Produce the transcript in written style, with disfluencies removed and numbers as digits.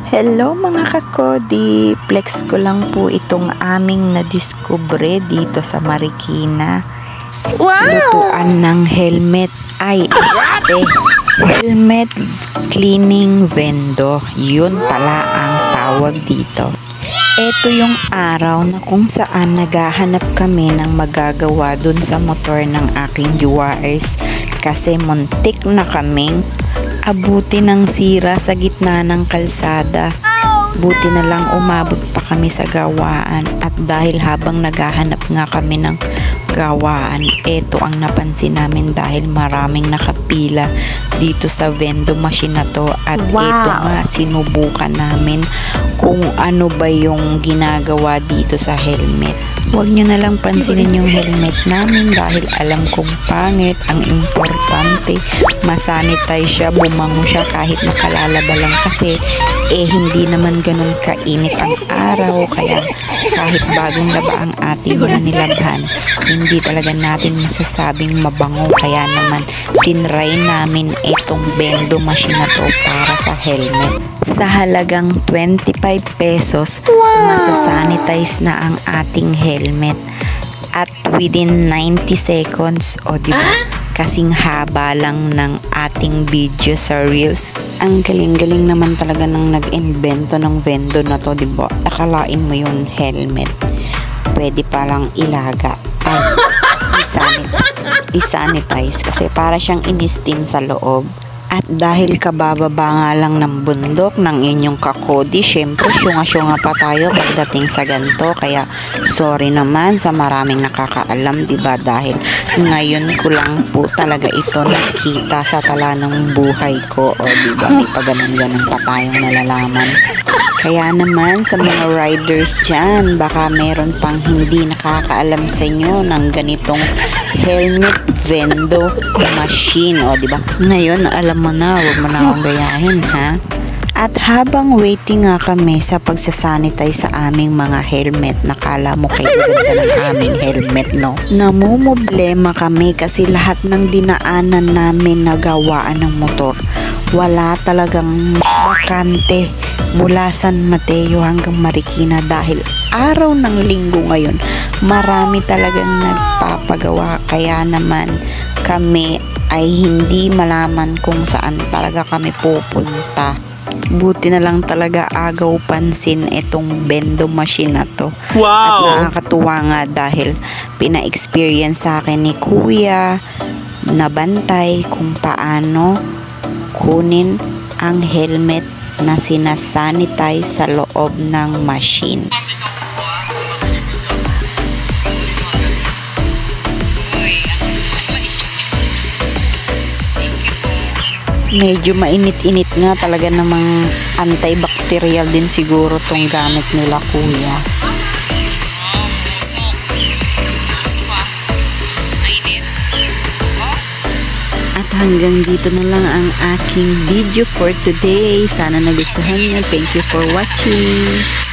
Hello mga kakodi, flex ko lang po itong aming nadiskubre dito sa Marikina. Wow! Lutuan ng helmet ay helmet cleaning vendo. Yun pala ang tawag dito. Ito yung araw na kung saan naghahanap kami ng magagawa dun sa motor ng aking viewers kasi muntik na kaming abuti ng sira sa gitna ng kalsada. Buti na lang umabot pa kami sa gawaan at dahil habang naghahanap nga kami ng gawaan, ito ang napansin namin dahil maraming nakapila dito sa vendo machine na to at ito nga sinubukan namin kung ano ba yung ginagawa dito sa helmet. Huwag nyo na lang pansinin yung helmet namin dahil alam kong pangit. Ang importante, masanitize siya, bumango siya kahit nakalalaba lang kasi hindi naman ganun kainit ang araw. Kaya kahit bagong laba ang ating mga nilabhan, hindi talaga natin masasabing mabango. Kaya naman tinry namin itong vendo machine na to para sa helmet. Sa halagang 25 pesos, masasanitize na ang ating helmet at within 90 seconds, o diba? Kasing haba lang ng ating video sa Reels. Ang galing-galing naman talaga ng nag-invento ng vendo na to, diba? Nakalain mo yung helmet, pwede palang ilaga ay isanitize kasi para siyang in-steam sa loob. At dahil kabababa nga lang ng bundok ng inyong kakodi, syempre syunga-syunga pa tayo pagdating sa ganito. Kaya sorry naman sa maraming nakakaalam, diba? Dahil ngayon ko lang po talaga ito nakita sa tala ng buhay ko. O diba, may paganon-ganon pa tayong nalalaman. Kaya naman sa mga riders dyan, baka meron pang hindi nakakaalam sa inyo ng ganitong helmet vendo machine. O diba, ngayon alam mo na, huwag mo na akong gayahin ha. At habang waiting nga kami sa pagsasanitize sa aming mga helmet, nakala mo kayo ganda ng aming helmet, no? Namumblema kami kasi lahat ng dinaanan namin na gawaan ng motor, wala talagang bakante mula San Mateo hanggang Marikina dahil araw ng linggo ngayon. Marami talagang nagpapagawa, kaya naman kami ay hindi malaman kung saan talaga kami pupunta. Buti na lang talaga agaw pansin itong vendo machine na to. Wow! At nakakatuwa nga dahil pina-experience sa akin ni Kuya na bantay kung paano kunin ang helmet na sinasanitize sa loob ng machine. Medyo mainit-init nga, talaga namang antibacterial din siguro tong gamit nila Kuya. At hanggang dito na lang ang aking video for today. Sana nagustuhan niyo. Thank you for watching.